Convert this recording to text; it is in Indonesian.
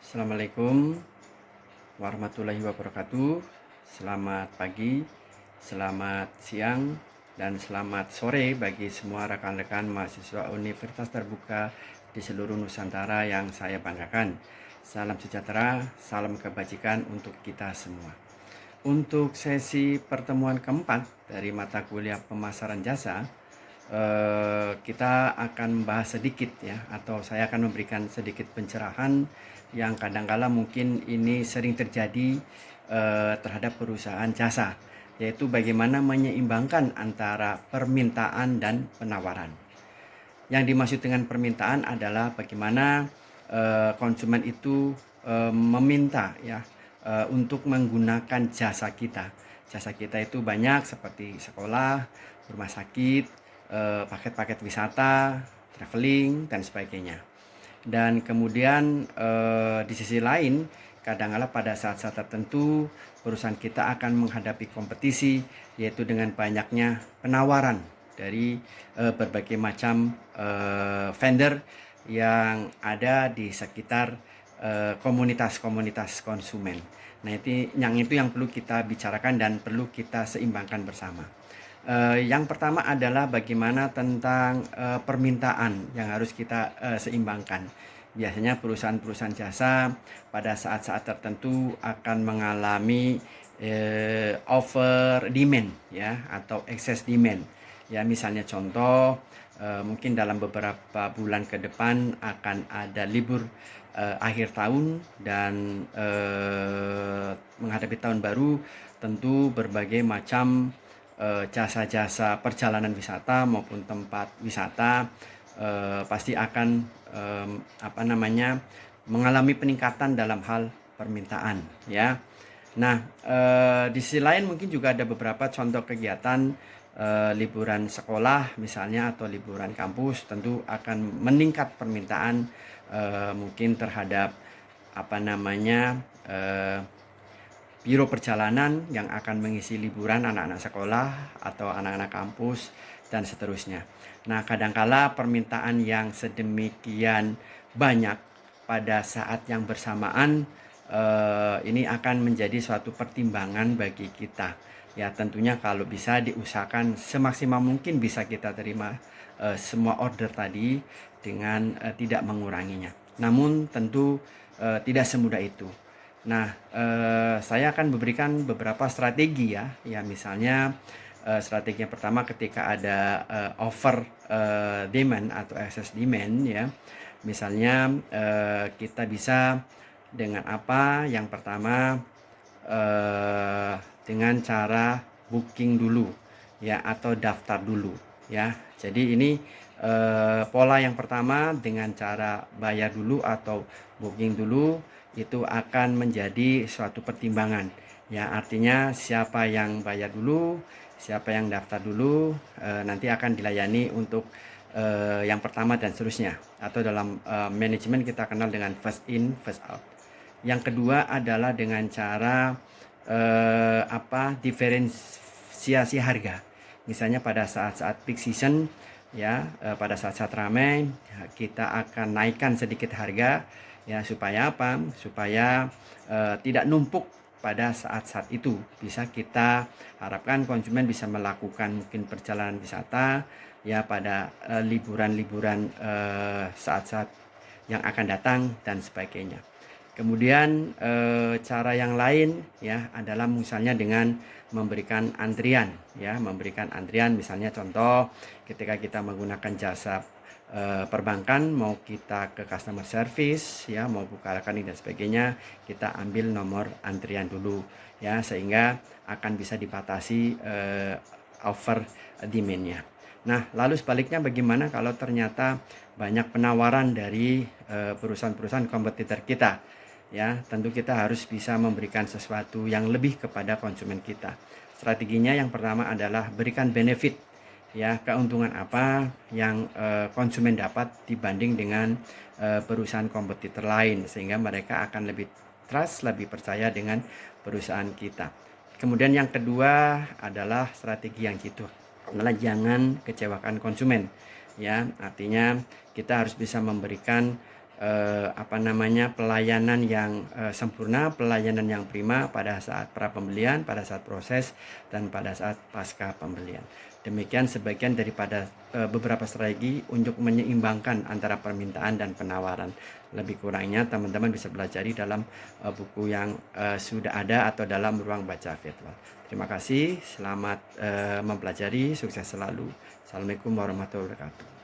Assalamualaikum warahmatullahi wabarakatuh. Selamat pagi, selamat siang, dan selamat sore bagi semua rekan-rekan mahasiswa Universitas Terbuka di seluruh Nusantara yang saya banggakan. Salam sejahtera, salam kebajikan untuk kita semua. Untuk sesi pertemuan keempat dari mata kuliah pemasaran jasa, kita akan membahas sedikit ya, atau saya akan memberikan sedikit pencerahan yang kadangkala mungkin ini sering terjadi terhadap perusahaan jasa, yaitu bagaimana menyeimbangkan antara permintaan dan penawaran. Yang dimaksud dengan permintaan adalah bagaimana konsumen itu meminta ya untuk menggunakan jasa kita. Jasa kita itu banyak seperti sekolah, rumah sakit, paket-paket wisata, traveling, dan sebagainya. Dan kemudian di sisi lain, kadang-kala pada saat-saat tertentu perusahaan kita akan menghadapi kompetisi, yaitu dengan banyaknya penawaran dari berbagai macam vendor yang ada di sekitar komunitas-komunitas konsumen. Nah, itu yang perlu kita bicarakan dan perlu kita seimbangkan bersama. Yang pertama adalah bagaimana tentang permintaan yang harus kita seimbangkan. Biasanya perusahaan-perusahaan jasa pada saat-saat tertentu akan mengalami over demand ya, atau excess demand. Ya, misalnya contoh, mungkin dalam beberapa bulan ke depan akan ada libur akhir tahun dan menghadapi tahun baru, tentu berbagai macam jasa-jasa perjalanan wisata maupun tempat wisata pasti akan mengalami peningkatan dalam hal permintaan ya. Nah, di sisi lain mungkin juga ada beberapa contoh kegiatan liburan sekolah misalnya atau liburan kampus, tentu akan meningkat permintaan mungkin terhadap biro perjalanan yang akan mengisi liburan anak-anak sekolah atau anak-anak kampus dan seterusnya. Nah, kadangkala permintaan yang sedemikian banyak pada saat yang bersamaan ini akan menjadi suatu pertimbangan bagi kita. Ya, tentunya kalau bisa diusahakan semaksimal mungkin bisa kita terima semua order tadi dengan tidak menguranginya. Namun tentu tidak semudah itu. Nah, saya akan memberikan beberapa strategi ya misalnya strategi yang pertama ketika ada over demand atau excess demand ya. Misalnya kita bisa dengan apa? Yang pertama dengan cara booking dulu ya, atau daftar dulu ya. Jadi ini pola yang pertama dengan cara bayar dulu atau booking dulu itu akan menjadi suatu pertimbangan ya. Artinya siapa yang bayar dulu, siapa yang daftar dulu nanti akan dilayani untuk yang pertama dan seterusnya, atau dalam manajemen kita kenal dengan first in first out. Yang kedua adalah dengan cara diferensiasi harga. Misalnya pada saat-saat peak season ya, pada saat-saat ramai kita akan naikkan sedikit harga ya, supaya apa? Supaya tidak numpuk pada saat-saat itu. Bisa kita harapkan konsumen bisa melakukan mungkin perjalanan wisata ya pada liburan-liburan saat-saat yang akan datang dan sebagainya. Kemudian cara yang lain ya adalah misalnya dengan memberikan antrian ya, memberikan antrian misalnya contoh ketika kita menggunakan jasa perbankan, mau kita ke customer service ya, mau buka rekening dan sebagainya, kita ambil nomor antrian dulu ya, sehingga akan bisa dibatasi over demand-nya. Nah, lalu sebaliknya bagaimana kalau ternyata banyak penawaran dari perusahaan-perusahaan kompetitor kita? Ya, tentu kita harus bisa memberikan sesuatu yang lebih kepada konsumen kita. Strateginya yang pertama adalah berikan benefit ya, keuntungan apa yang konsumen dapat dibanding dengan perusahaan kompetitor lain, sehingga mereka akan lebih trust, lebih percaya dengan perusahaan kita. Kemudian yang kedua adalah strategi yang gitu adalah jangan kecewakan konsumen ya. Artinya kita harus bisa memberikan pelayanan yang sempurna, pelayanan yang prima pada saat pra pembelian, pada saat proses, dan pada saat pasca pembelian. Demikian sebagian daripada beberapa strategi untuk menyeimbangkan antara permintaan dan penawaran. Lebih kurangnya teman-teman bisa belajar dalam buku yang sudah ada atau dalam ruang baca virtual. Terima kasih, selamat mempelajari, sukses selalu. Assalamualaikum warahmatullahi wabarakatuh.